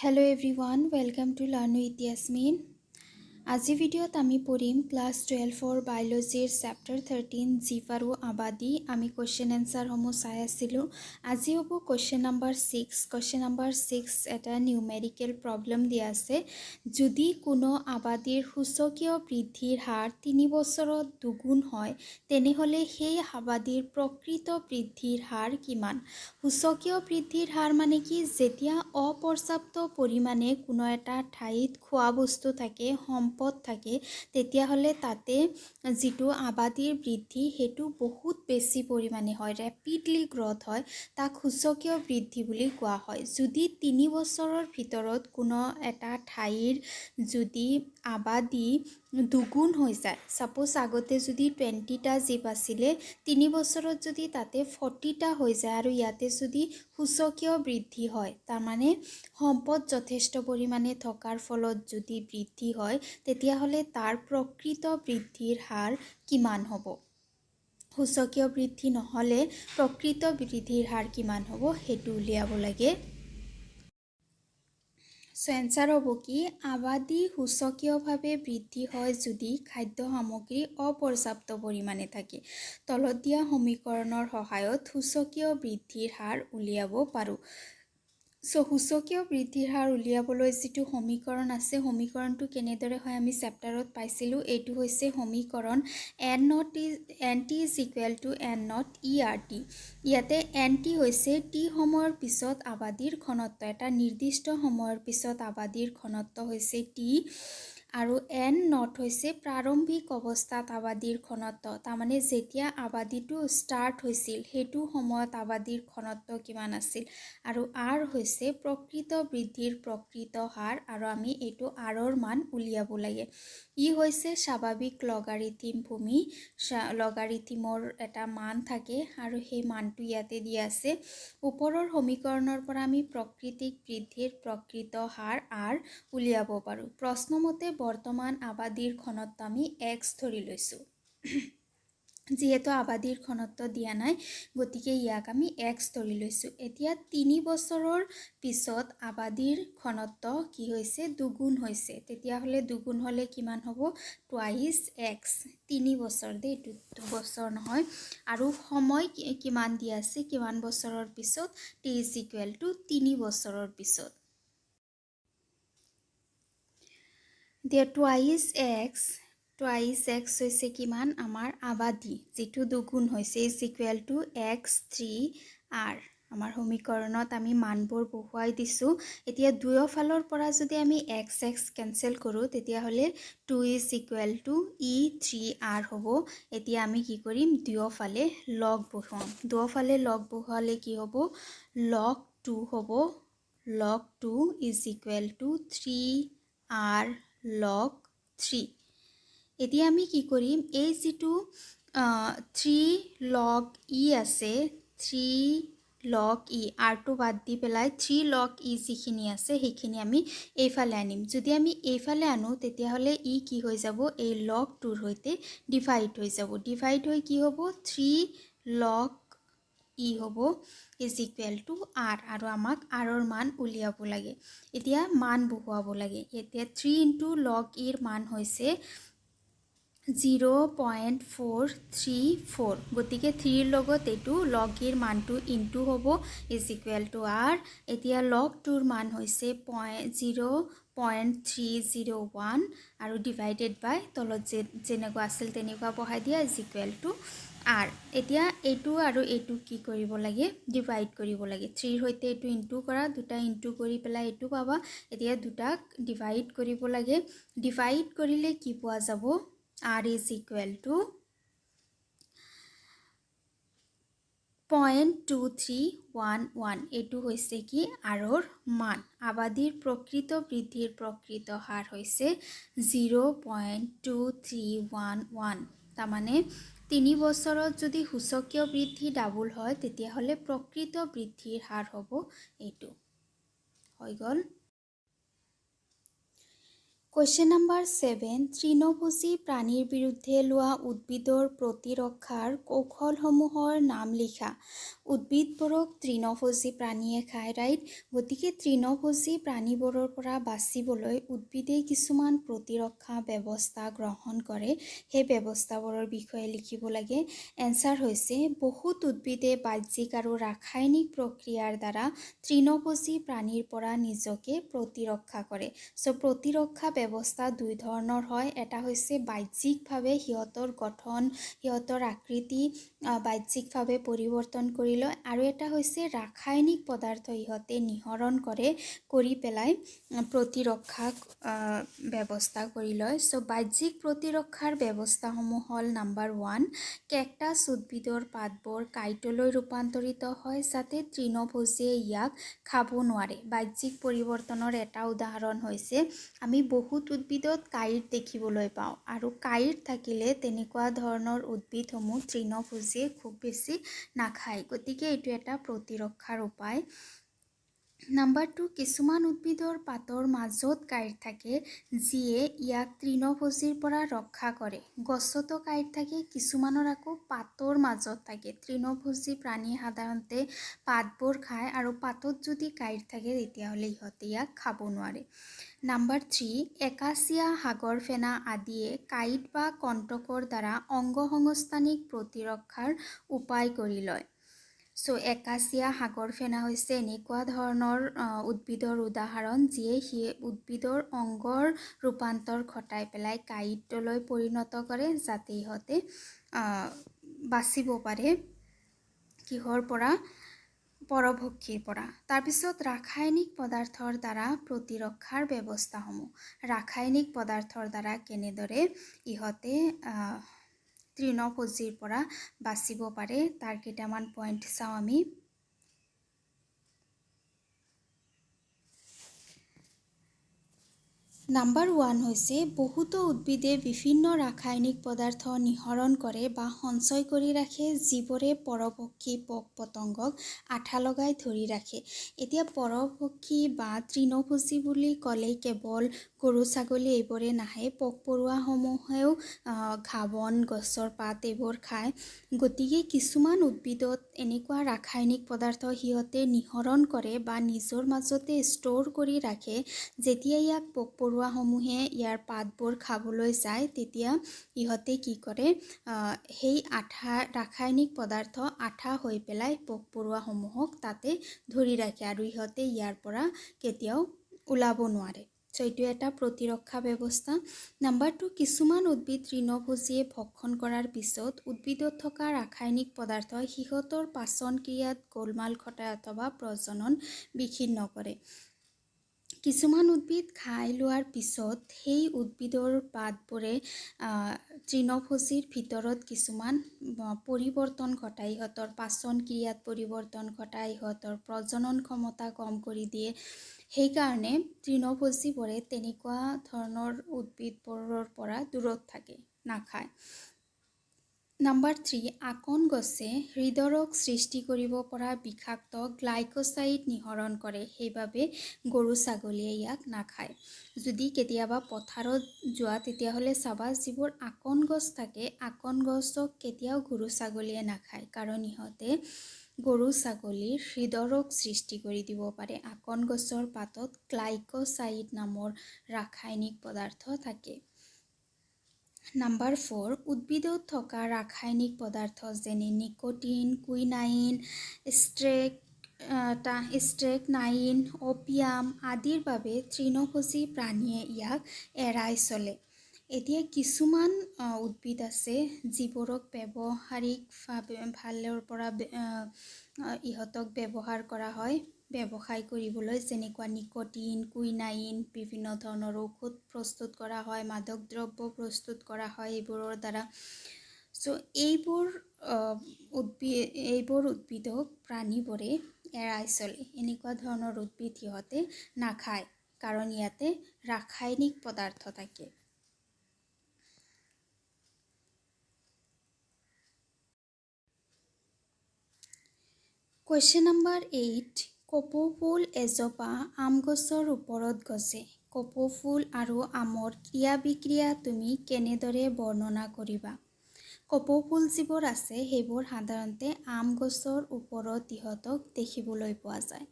Hello everyone, welcome to Learn with Yasmin. আজি ভিডিওত আমি পঢ়িম ক্লাস 12 বায়োলজিৰ চেপ্টাৰ 13 জীৱ আৰু আবাদী আমি কোৱেশ্চন এনসাৰ সমূহ চাই আছিলো আজি হ'ব কোৱেশ্চন নাম্বাৰ 6 কোৱেশ্চন নাম্বাৰ 6 এটা নিউমেৰিকেল প্ৰবলেম দিয়া আছে যদি কোনো আবাদীৰ সূচকীয় বৃদ্ধিৰ হাৰ 3 বছৰত দুগুণ হয় তেনেহলে সেই আবাদীৰ প্ৰকৃত বৃদ্ধিৰ হাৰ কিমান সূচকীয় বৃদ্ধিৰ হাৰ মানে কি যেতিয়া অপৰ্যাপ্ত পৰিমাণে কোনো এটা ঠাইত খোৱা বস্তু থাকে সম্পদ থাকে তেতিয়াহলে তাতে যেটো আবাদীৰ বৃদ্ধি হেতু বহুত বেছি পৰিমাণে হয় ৰেপিডলি গ্ৰথ হয় তাক সূচকীয় বৃদ্ধি বুলি কোৱা হয় যদি 3 বছৰৰ ভিতৰত কোনো এটা ঠাইৰ যদি আবাদী দুগুণ হৈ যায় সাপোজ আগতে যদি 20 টা জীৱ আছিলে 3 বছৰত যদি তাতে 40 টা হৈ যায় আৰু ইয়াতে যদি সূচকীয় বৃদ্ধি হয় তাৰ মানে সম্পদ যথেষ্ট পৰিমাণে থকাৰ ফলত যদি বৃদ্ধি হয় তেতিয়াহলে তাৰ প্ৰকৃত বৃদ্ধিৰ হাৰ কিমান হ'ব সূচকীয় বৃদ্ধি নহলে প্ৰকৃত বৃদ্ধিৰ হাৰ কিমান হ'ব হেতু উলিয়াব লাগে সো এনসাৰ হ'ব কি আবাদী সূচকীয়ভাৱে বৃদ্ধি হয় যদি খাদ্য সামগ্ৰী অপৰ্যাপ্ত পৰিমাণে থাকে তলত দিয়া সমীকৰণৰ সহায়ত সূচকীয় বৃদ্ধিৰ হাৰ উলিয়াব পাৰো সো সূচকীয় বৃদ্ধিৰ হাৰ উলিয়াবলৈ যেটো সমীকৰণ আছে সমীকৰণটো কেনেদৰে হয় আমি চেপ্টাৰত পাইছিলো এটো হৈছে সমীকৰণ n0 is equal to n0 ERT ইয়াতে nt হৈছে t সময়ৰ পিছত আবাদীৰ ঘনত্ব এটা নিৰ্দিষ্ট সময়ৰ পিছত আবাদীৰ ঘনত্ব হৈছে t আৰু n নট হৈছে প্ৰাৰম্ভিক অৱস্থাত আবাদীৰ ঘনত্ব তাৰ মানে যেতিয়া আবাদীটো ষ্টাৰ্ট হৈছিল হেতু সময়ত আবাদীৰ ঘনত্ব কিমান আছিল আৰু r হৈছে প্ৰকৃত বৃদ্ধিৰ প্ৰকৃত হাৰ আৰু আমি এটো r ৰ মান উলিয়াব লাগে ই হৈছে স্বাভাৱিক লগাৰিথম ভূমি লগাৰিথমৰ এটা মান থাকে আৰু সেই মানটো ইয়াতে দিয়া আছে ওপৰৰ সমীকৰণৰ পৰা আমি প্ৰকৃতিক বৃদ্ধিৰ প্ৰকৃত হাৰ r উলিয়াব পাৰো প্ৰশ্নমতে বৰ্তমান আবাদীৰ ঘনত্ব আমি x ধৰি লৈছো যেহেতু আবাদীৰ ঘনত্ব দিয়া নাই গতিকে ইয়াক আমি x ধৰি লৈছো এতিয়া 3 বছৰৰ পিছত আবাদীৰ ঘনত্ব কি হৈছে দুগুণ হৈছে তেতিয়া হলে দুগুণ হলে কিমান হ'ব টুৱাইস x 3 বছৰ দে 2 বছৰ নহয় আৰু সময় কিমান দিয়া আছে কিমান বছৰৰ পিছত t = 3 বছৰৰ পিছত দিয়া টুৱাইস x হৈছে কিমান আমাৰ আবাদী যেটো দুগুণ হৈছে x3r আমাৰ সমীকৰণত আমি মানবোৰ বহুৱাই দিছো এতিয়া দুয়োফালৰ পৰা যদি আমি x কেনসেল কৰো তেতিয়া হলে 2 = e3r হ'ব এতিয়া আমি কি কৰিম দুয়োফালে লগ বহুৱাম দুয়োফালে লগ বহুৱালে কি হ'ব log 2 হ'ব log 2 = 3r log 3 এতিয়া আমি কি কৰিম এই যেটো 3 log e আছে 3 log e r টো বাদ দি পেলাই 3 log e যিখিনি আছে সেইখিনি আমি এইফালে আনিম যদি আমি এইফালে আনো তেতিয়া হলে ই কি হৈ যাব এই log 2 ৰ হৈতে ডিভাইড হৈ যাব ডিভাইড হৈ কি হ'ব 3 log e হ'ব = r আৰু আমাক r ৰ মান উলিয়াব লাগে এতিয়া মান বহুৱাব লাগে এতিয়া 3 * log e ৰ মান হৈছে 0.434 গতিকে 3 ৰ লগত এটো log e ৰ মানটো ইনটু হ'ব = r এতিয়া log 2 ৰ মান হৈছে 0.301 আৰু ডিভাইডেড বাই তলত যেনেকুৱা আছিল তেনেকুৱা বহাই দিয়া = r এতিয়া এটো আৰু এটো কি কৰিব লাগে ডিভাইড কৰিব লাগে 3 ৰ হৈতে এটো ইনটু কৰা দুটা ইনটু কৰি পেলাই এটো পাবা এতিয়া দুটাক ডিভাইড কৰিব লাগে ডিভাইড কৰিলে কি পোৱা যাব r = 0.2311 এটো হৈছে কি r ৰ মান আবাদীৰ প্ৰকৃত বৃদ্ধিৰ প্ৰকৃত হাৰ হৈছে 0.2311 তাৰ মানে 3 বছৰত যদি সূচকীয় বৃদ্ধি ডাবল হয় তেতিয়া হলে প্ৰকৃত বৃদ্ধিৰ হাৰ হ'ব এটো হৈ গল কুৱেশ্যন নম্বৰ 7 তৃণভোজী প্ৰাণীৰ বিৰুদ্ধে লোৱা উদ্ভিদৰ প্ৰতিৰক্ষাৰ কৌশলসমূহৰ নাম লিখা। উদ্ভিদবোৰক তৃণভোজী প্ৰাণীয়ে খায় ৰাইট। গতিকে তৃণভোজী প্ৰাণীবোৰৰ পৰা বাচিবলৈ উদ্ভিদে কিছুমান প্ৰতিৰক্ষা ব্যৱস্থা গ্ৰহণ কৰে। সেই ব্যৱস্থাবোৰৰ বিষয়ে লিখিব লাগে। এনচাৰ হৈছে বহুত উদ্ভিদে বাহ্যিক আৰু ৰাসায়নিক প্ৰক্ৰিয়াৰ দ্বাৰা তৃণভোজী প্ৰাণীৰ পৰা নিজকে প্ৰতিৰক্ষা কৰে। প্ৰতিৰক্ষা ব্যৱস্থা দুই ধৰণৰ হয়। এটা হৈছে বাহ্যিকভাৱে সিহঁতৰ গঠন, সিহঁতৰ আকৃতি বাহ্যিকভাৱে পৰিৱৰ্তন কৰি লয়, আৰু এটা হৈছে ৰাসায়নিক পদাৰ্থ ইহঁতে নিঃসৰণ কৰি পেলাই প্ৰতিৰক্ষা ব্যৱস্থা কৰি লয়। বাহ্যিক প্ৰতিৰক্ষাৰ ব্যৱস্থাসমূহ হ'ল নম্বৰ 1, কেকটাছ উদ্ভিদৰ পাতবোৰ কাঁইটলৈ ৰূপান্তৰিত হয় যাতে তৃণভোজীয়ে ইয়াক খাব নোৱাৰে। বাহ্যিক পৰিৱৰ্তনৰ এটা উদাহৰণ হৈছে আমি বহুত উদ্ভিদত কাঁইট দেখিবলৈ পাওঁ, আৰু কাঁইট থাকিলে তেনেকুৱা ধৰণৰ উদ্ভিদসমূহ তৃণভোজীয়ে খুব বেছি নাখায়। গতিকে এইটো এটা প্ৰতিৰক্ষাৰ উপায়। নম্বৰ 2, কিছুমান উদ্ভিদৰ পাতৰ মাজত কাঁইট থাকে যিয়ে ইয়াক তৃণভোজীৰ পৰা ৰক্ষা কৰে। গছতো কাঁইট থাকে, কিছুমানৰ আকৌ পাতৰ মাজত থাকে। তৃণভোজী প্ৰাণীয়ে সাধাৰণতে পাতবোৰ খায়, আৰু পাতত যদি কাঁইট থাকে তেতিয়াহ'লে ইহঁতে ইয়াক খাব নোৱাৰে। নম্বৰ 3, একাচিয়া, সাগৰ ফেনা আদিয়ে কাঁইট বা কণ্টকৰ দ্বাৰা অংগসংস্থানিক প্ৰতিৰক্ষাৰ উপায় কৰি লয়। একাচিয়া, সাগৰ ফেনা হৈছে এনেকুৱা ধৰণৰ উদ্ভিদৰ উদাহৰণ যিয়ে সেই উদ্ভিদৰ অংগৰ ৰূপান্তৰ ঘটাই পেলাই কাঁইটলৈ পৰিণত কৰে যাতে ইহঁতে বাচিব পাৰে কিহৰ পৰা? পৰভক্ষীৰ পৰা। তাৰপিছত ৰাসায়নিক পদাৰ্থৰ দ্বাৰা প্ৰতিৰক্ষাৰ ব্যৱস্থাসমূহ। ৰাসায়নিক পদাৰ্থৰ দ্বাৰা কেনেদৰে ইহঁতে তৃণভোজীৰ পৰা বাচিব পাৰে তাৰ কেইটামান পইণ্ট চাওঁ আমি। নম্বৰ 1 হৈছে বহুতো উদ্ভিদে বিভিন্ন ৰাসায়নিক পদাৰ্থ নিঃসৰণ কৰে বা সঞ্চয় কৰি ৰাখে যিবোৰে পৰভক্ষী পোক-পতংগক আঠা লগাই ধৰি ৰাখে। এতিয়া পৰভক্ষী বা তৃণভোজী বুলি ক'লেই কেৱল গৰু ছাগলী এইবোৰে নাহে, পোক পৰুৱাসমূহেও ঘাঁহ-বন, গছৰ পাত এইবোৰ খায়। গতিকে কিছুমান উদ্ভিদত এনেকুৱা ৰাসায়নিক পদাৰ্থ সিহঁতে নিঃসৰণ কৰে বা নিজৰ মাজতে ষ্ট'ৰ কৰি ৰাখে, যেতিয়া ইয়াক পোক পৰুৱাসমূহে ইয়াৰ পাতবোৰ খাবলৈ যায় তেতিয়া ইহঁতে কি কৰে, সেই ৰাসায়নিক পদাৰ্থ আঠা হৈ পেলাই পোক পৰুৱাসমূহক তাতে ধৰি ৰাখে আৰু ইহঁতে ইয়াৰ পৰা কেতিয়াও ওলাব নোৱাৰে। এইটো এটা প্ৰতিৰক্ষা ব্যৱস্থা। নম্বৰ 2, কিছুমান উদ্ভিদ তৃণভোজীয়ে ভক্ষণ কৰাৰ পিছত উদ্ভিদত থকা ৰাসায়নিক পদাৰ্থই সিহঁতৰ পাচন ক্ৰিয়াত গোলমাল ঘটায় অথবা প্ৰজনন বিঘ্নিত কৰে। কিছুমান উদ্ভিদ খাই লোৱাৰ পিছত সেই উদ্ভিদৰ পাতবোৰে তৃণভোজীৰ ভিতৰত কিছুমান পৰিৱৰ্তন ঘটায়, ইহঁতৰ পাচন ক্ৰিয়াত পৰিৱৰ্তন ঘটায়, ইহঁতৰ প্ৰজনন ক্ষমতা কম কৰি দিয়ে। সেইকাৰণে তৃণভোজীবোৰে তেনেকুৱা ধৰণৰ উদ্ভিদবোৰৰ পৰা দূৰত থাকে, নাখায়। নম্বৰ 3, আকন গছে হৃদৰোগ সৃষ্টি কৰিব পৰা বিষাক্ত গ্লাইক'ছাইড নিঃসৰণ কৰে, সেইবাবে গৰু ছাগলীয়ে ইয়াক নাখায়। যদি কেতিয়াবা পথাৰত যোৱা তেতিয়াহ'লে চাবা যিবোৰ আকন গছ থাকে, আকন গছক কেতিয়াও গৰু ছাগলীয়ে নাখায়, কাৰণ ইহঁতে গৰু ছাগলীৰ হৃদৰোগ সৃষ্টি কৰি দিব পাৰে। আকন গছৰ পাতত গ্লাইক'ছাইড নামৰ ৰাসায়নিক পদাৰ্থ থাকে। নম্বৰ 4, উদ্ভিদত থকা ৰাসায়নিক পদাৰ্থ যেনে নিকোটিন, কুইনাইন, ষ্ট্ৰেকনাইন, অপিয়াম আদিৰ বাবে তৃণভোজী প্ৰাণীয়ে ইয়াক এৰাই চলে। এতিয়া কিছুমান উদ্ভিদ আছে যিবোৰক ব্যৱহাৰিকভাৱে ভালৰ পৰা ইহঁতক ব্যৱহাৰ কৰা হয় ব্যৱসায় কৰিবলৈ, যেনেকুৱা নিকোটিন, কুইনাইন, বিভিন্ন ধৰণৰ ঔষধ প্ৰস্তুত কৰা হয়, মাদক দ্ৰব্য প্ৰস্তুত কৰা হয় এইবোৰৰ দ্বাৰা। এইবোৰ উদ্ভিদক প্ৰাণীবোৰে এৰাই চলে। এনেকুৱা ধৰণৰ উদ্ভিদ সিহঁতে নাখায়, কাৰণ ইয়াতে ৰাসায়নিক পদাৰ্থ থাকে। কুৱেশ্যন নম্বৰ 8, কপৌ ফুল এজোপা আম গছৰ ওপৰত গজে। কপৌ ফুল আৰু আমৰ ক্ৰিয়া বিক্ৰিয়া তুমি কেনেদৰে বৰ্ণনা কৰিবা? কপৌ ফুল যিবোৰ আছে সেইবোৰ সাধাৰণতে আম গছৰ ওপৰত ইহঁতক দেখিবলৈ পোৱা যায়।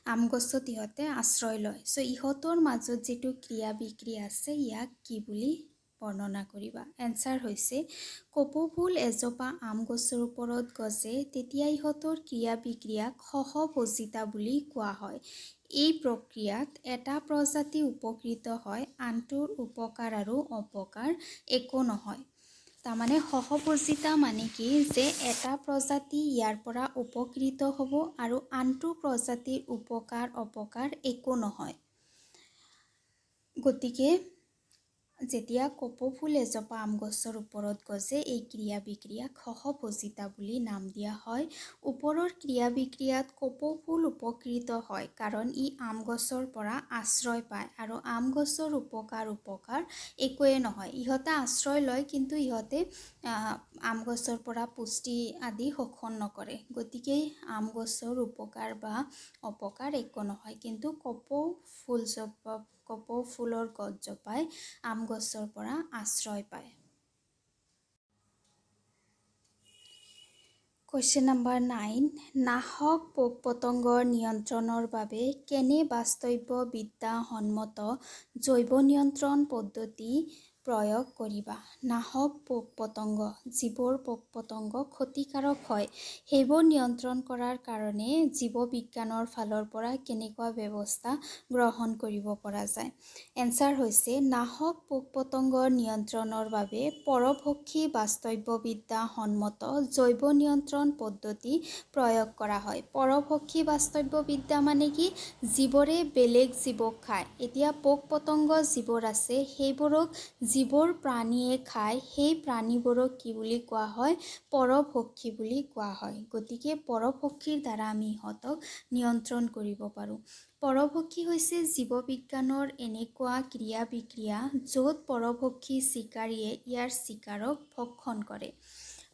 আম গছত ইহঁতে আশ্ৰয় লয়। চ' ইহঁতৰ মাজত যিটো ক্ৰিয়া বিক্ৰিয়া আছে ইয়াক কি বুলি বৰ্ণনা কৰিবা? এনচাৰ হৈছে কপৌ ফুল এজোপা আম গছৰ ওপৰত গজে তেতিয়া ইহঁতৰ ক্ৰিয়া বিক্ৰিয়াক সহভোজিতা বুলি কোৱা হয়। এই প্ৰক্ৰিয়াত এটা প্ৰজাতি উপকৃত হয়, আনটোৰ উপকাৰ আৰু অপকাৰ একো নহয়। তাৰমানে সহভোজিতা মানে কি যে এটা প্ৰজাতি ইয়াৰ পৰা উপকৃত হ'ব আৰু আনটো প্ৰজাতিৰ উপকাৰ অপকাৰ একো নহয়। গতিকে যেতিয়া কপৌ ফুল এজোপা আম গছৰ ওপৰত গজে এই ক্ৰিয়া বিক্ৰিয়াক সহভোজিতা বুলি নাম দিয়া হয়। ওপৰৰ ক্ৰিয়া বিক্ৰিয়াত কপৌ ফুল উপকৃত হয় কাৰণ ই আম গছৰ পৰা আশ্ৰয় পায় আৰু আম গছৰ উপকাৰ একোৱে নহয়। ইহঁতে আশ্ৰয় লয় কিন্তু ইহঁতে আম গছৰ পৰা পুষ্টি আদি শোষণ নকৰে। গতিকে আম গছৰ উপকাৰ বা অপকাৰ একো নহয়। কিন্তু কপৌ ফুলৰ গছজোপাই আম গছৰ পৰা আশ্ৰয় পায়। কুৱেশ্যন নম্বৰ 9, নাহক পোক-পতংগৰ নিয়ন্ত্ৰণৰ বাবে কেনে বাস্তৱবিদ্যাসন্মত জৈৱ নিয়ন্ত্ৰণ পদ্ধতি প্ৰয়োগ কৰিবা? নাহক পোক-পতংগ যিবোৰ পোক-পতংগ ক্ষতিকাৰক হয় সেইবোৰ নিয়ন্ত্ৰণ কৰাৰ কাৰণে জীৱবিজ্ঞানৰ ফালৰ পৰা কেনেকুৱা ব্যৱস্থা গ্ৰহণ কৰিব পৰা যায়? এনচাৰ হৈছে নাহক পোক-পতংগৰ নিয়ন্ত্ৰণৰ বাবে পৰভক্ষী বাস্তৱবিদ্যাসন্মত জৈৱ নিয়ন্ত্ৰণ পদ্ধতি প্ৰয়োগ কৰা হয়। পৰভক্ষী বাস্তৱবিদ্যা মানে কি? যিবোৰে বেলেগ জীৱক খায়। এতিয়া পোক-পতংগ যিবোৰ আছে সেইবোৰক যিবোৰ প্ৰাণীয়ে খায় সেই প্ৰাণীবোৰক কি বুলি কোৱা হয়? পৰভক্ষী বুলি কোৱা হয়। গতিকে পৰভক্ষীৰ দ্বাৰা আমি ইহঁতক নিয়ন্ত্ৰণ কৰিব পাৰোঁ। পৰভক্ষী হৈছে জীৱবিজ্ঞানৰ এনেকুৱা ক্ৰিয়া বিক্ৰিয়া য'ত পৰভক্ষী চিকাৰীয়ে ইয়াৰ চিকাৰক ভক্ষণ কৰে।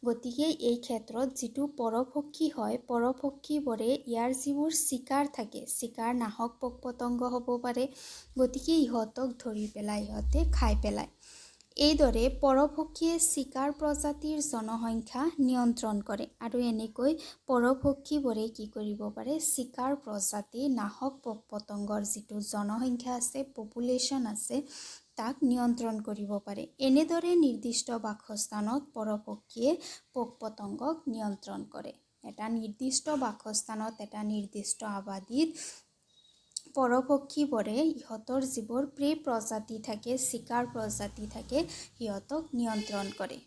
গতিকে এই ক্ষেত্ৰত যিটো পৰভক্ষী হয় পৰভক্ষীবোৰে ইয়াৰ যিবোৰ চিকাৰ থাকে, চিকাৰ নাহক পোক-পতংগ হ'ব পাৰে, গতিকে ইহঁতক ধৰি পেলাই ইহঁতে খাই পেলায়। এইদৰে পৰভক্ষীয়ে চিকাৰ প্ৰজাতিৰ জনসংখ্যা নিয়ন্ত্ৰণ কৰে আৰু এনেকৈ পৰভক্ষীবোৰে কি কৰিব পাৰে? চিকাৰ প্ৰজাতি নাহক পোক-পতংগৰ যিটো জনসংখ্যা আছে, পপুলেশ্যন আছে তাক নিয়ন্ত্ৰণ কৰিব পাৰে। এনেদৰে নিৰ্দিষ্ট বাসস্থানত পৰভক্ষীয়ে পোক-পতংগক নিয়ন্ত্ৰণ কৰে। এটা নিৰ্দিষ্ট বাসস্থানত এটা নিৰ্দিষ্ট আবাদীত পৰভক্ষীবোৰে ইহঁতৰ যিবোৰ প্ৰে প্ৰজাতি থাকে, চিকাৰ প্ৰজাতি থাকে সিহঁতক নিয়ন্ত্ৰণ কৰে।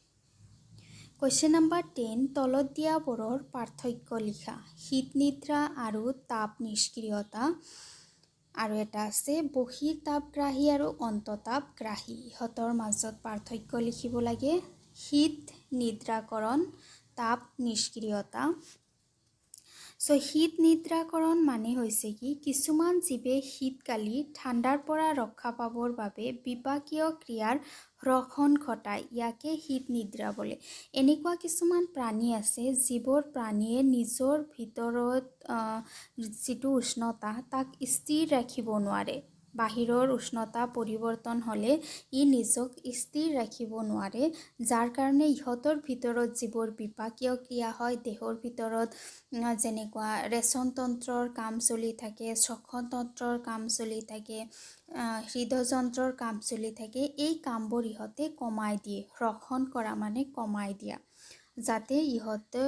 কুৱেশ্যন নম্বৰ 10, তলত দিয়াবোৰৰ পাৰ্থক্য লিখা। শীতনিদ্ৰা আৰু তাপ নিষ্ক্ৰিয়তা আৰু এটা আছে বহিঃতাপগ্ৰাহী আৰু অন্তঃতাপগ্ৰাহী। ইহঁতৰ মাজত পাৰ্থক্য লিখিব লাগে। শীত নিদ্ৰাকৰণ, তাপ নিষ্ক্ৰিয়তা। শীত নিদ্ৰাকৰণ মানে হৈছে কি? কিছুমান জীৱে শীতকালি ঠাণ্ডাৰ পৰা ৰক্ষা পাবৰ বাবে বিপাকীয় ক্ৰিয়াৰ হ্ৰাস ঘটায়। ইয়াকে শীত নিদ্ৰা বোলে। এনেকুৱা কিছুমান প্ৰাণী আছে যিবোৰ প্ৰাণীয়ে নিজৰ ভিতৰত যিটো উষ্ণতা তাক স্থিৰ ৰাখিব নোৱাৰে। বাহিৰৰ উষ্ণতা পৰিৱৰ্তন হ'লে ই নিজক স্থিৰ ৰাখিব নোৱাৰে, যাৰ কাৰণে ইহঁতৰ ভিতৰত যিবোৰ বিপাকীয় ক্ৰিয়া হয় দেহৰ ভিতৰত যেনেকুৱা ৰেচনতন্ত্ৰৰ কাম চলি থাকে, শ্বসনতন্ত্ৰৰ কাম চলি থাকে, হৃদযন্ত্ৰৰ কাম চলি থাকে, এই কামবোৰ ইহঁতে কমাই দিয়ে। হ্ৰাস কৰা মানে কমাই দিয়া, যাতে ইহঁতে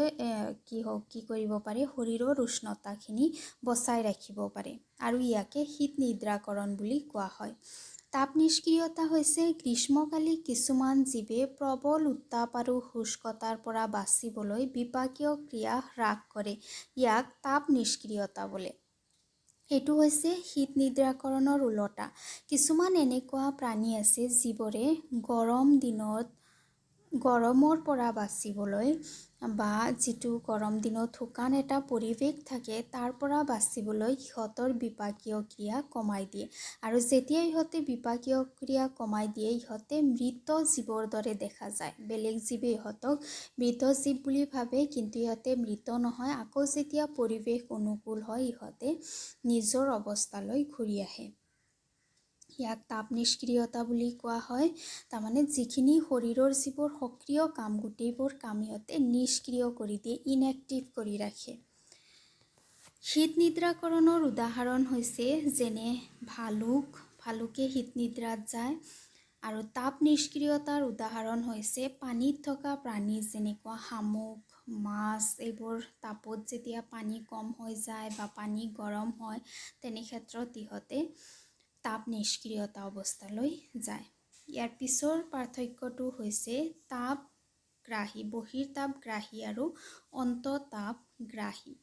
কি কৰিব পাৰে? শৰীৰৰ উষ্ণতাখিনি বচাই ৰাখিব পাৰে আৰু ইয়াকে শীত নিদ্ৰাকৰণ বুলি কোৱা হয়। তাপ নিষ্ক্ৰিয়তা হৈছে গ্ৰীষ্মকালি কিছুমান জীৱে প্ৰবল উত্তাপ আৰু শুষ্কতাৰ পৰা বাচিবলৈ বিপাকীয় ক্ৰিয়া হ্ৰাস কৰে। ইয়াক তাপ নিষ্ক্ৰিয়তা বোলে। এইটো হৈছে শীত নিদ্ৰাকৰণৰ ওলোটা। কিছুমান এনেকুৱা প্ৰাণী আছে যিবোৰে গৰম দিনত গৰমৰ পৰা বাচিবলৈ বা যিটো গৰম দিনত শুকান এটা পৰিৱেশ থাকে তাৰ পৰা বাচিবলৈ সিহঁতৰ বিপাকীয় ক্ৰিয়া কমাই দিয়ে। আৰু যেতিয়া ইহঁতে বিপাকীয় ক্ৰিয়া কমাই দিয়ে ইহঁতে মৃত জীৱৰ দৰে দেখা যায়। বেলেগ জীৱে ইহঁতক মৃত জীৱ বুলি ভাবে কিন্তু ইহঁতে মৃত নহয়। আকৌ যেতিয়া পৰিৱেশ অনুকূল হয় ইহঁতে নিজৰ অৱস্থালৈ ঘূৰি আহে। ইয়াক তাপ নিষ্ক্ৰিয়তা বুলি কোৱা হয়। তাৰমানে যিখিনি শৰীৰৰ যিবোৰ সক্ৰিয় কাম গোটেইবোৰ কাম ইহঁতে নিষ্ক্ৰিয় কৰি দিয়ে, ইনএক্টিভ কৰি ৰাখে। শীত নিদ্ৰাকৰণৰ উদাহৰণ হৈছে যেনে ভালুকে শীত নিদ্ৰাত যায়। আৰু তাপ নিষ্ক্ৰিয়তাৰ উদাহৰণ হৈছে পানীত থকা প্ৰাণী যেনেকুৱা শামুক, মাছ, এইবোৰ তাপত যেতিয়া পানী কম হৈ যায় বা পানী গৰম হয় তেনে ক্ষেত্ৰত ইহঁতে তাপ নিষ্ক্ৰিয়তা অৱস্থালৈ যায়। ইয়াৰ পিছৰ পাৰ্থক্যটো হৈছে বহিৰ্তাপগ্ৰাহী আৰু অন্তঃতাপগ্ৰাহী।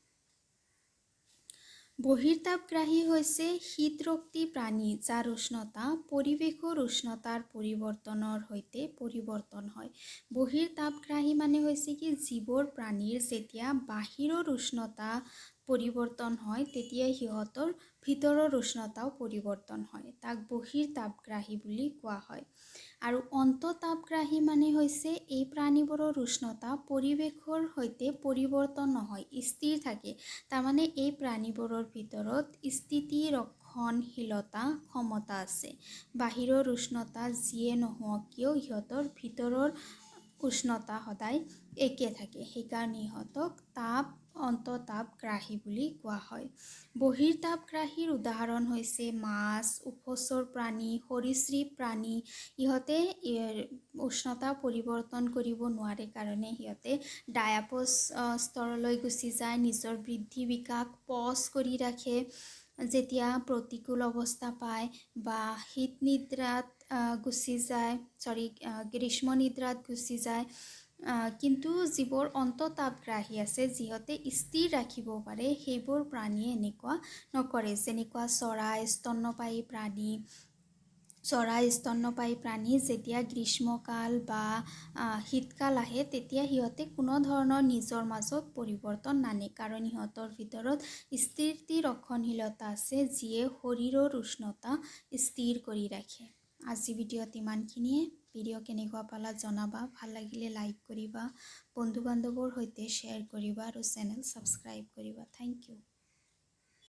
বহিৰ্তাপগ্ৰাহী হৈছে শীতৰক্তী প্ৰাণী যাৰ উষ্ণতা পৰিৱেশৰ উষ্ণতাৰ পৰিৱৰ্তনৰ সৈতে পৰিৱৰ্তন হয়। বহিৰ্তাপগ্ৰাহী মানে হৈছে কি যিবোৰ প্ৰাণীৰ যেতিয়া বাহিৰৰ উষ্ণতা পৰিৱৰ্তন হয় তেতিয়া সিহঁতৰ ভিতৰৰ উষ্ণতাও পৰিৱৰ্তন হয়, তাক বহিৰ্তাপগ্ৰাহী বুলি কোৱা হয়। আৰু অন্তঃতাপগ্ৰাহী মানে হৈছে এই প্ৰাণীবোৰৰ উষ্ণতা পৰিৱেশৰ সৈতে পৰিৱৰ্তন নহয়, স্থিৰ থাকে। তাৰমানে এই প্ৰাণীবোৰৰ ভিতৰত স্থিতিৰক্ষণশীলতা ক্ষমতা আছে। বাহিৰৰ উষ্ণতা যিয়ে নহওক কিয় সিহঁতৰ ভিতৰৰ উষ্ণতা সদায় একে থাকে, সেইকাৰণে ইহঁতক অন্তঃতাপগ্ৰাহী বুলি কোৱা হয়। বহিৰ্তাপগ্ৰাহীৰ উদাহৰণ হৈছে মাছ, উভচৰ প্ৰাণী, সৰীসৃপ প্ৰাণী। ইহঁতে উষ্ণতা পৰিৱৰ্তন কৰিব নোৱাৰে কাৰণে সিহঁতে ডায়াপজ স্তৰলৈ গুচি যায়, নিজৰ বৃদ্ধি বিকাশ পজ কৰি ৰাখে। যেতিয়া প্ৰতিকূল অৱস্থা পায় বা গ্ৰীষ্ম নিদ্ৰাত গুচি যায়। কিন্তু যিবোৰ অন্তঃতাপগ্ৰাহী আছে যিহঁতে স্থিৰ ৰাখিব পাৰে সেইবোৰ প্ৰাণীয়ে এনেকুৱা নকৰে। যেনেকুৱা স্তন্যপায়ী প্ৰাণী যেতিয়া গ্ৰীষ্মকাল বা শীতকাল আহে তেতিয়া সিহঁতে কোনো ধৰণৰ নিজৰ মাজত পৰিৱৰ্তন নানে, কাৰণ সিহঁতৰ ভিতৰত স্থিতিৰক্ষণশীলতা আছে যিয়ে শৰীৰৰ উষ্ণতা স্থিৰ কৰি ৰাখে। আজি ভিডিঅ'ত ইমানখিনিয়ে। ভিডিঅ' কেনেকুৱা পালা জনাবা, ভাল লাগিলে লাইক কৰিবা, বন্ধু বান্ধৱৰ সৈতে শ্বেয়াৰ কৰিবা আৰু চেনেল ছাবস্ক্ৰাইব কৰিবা। Thank U.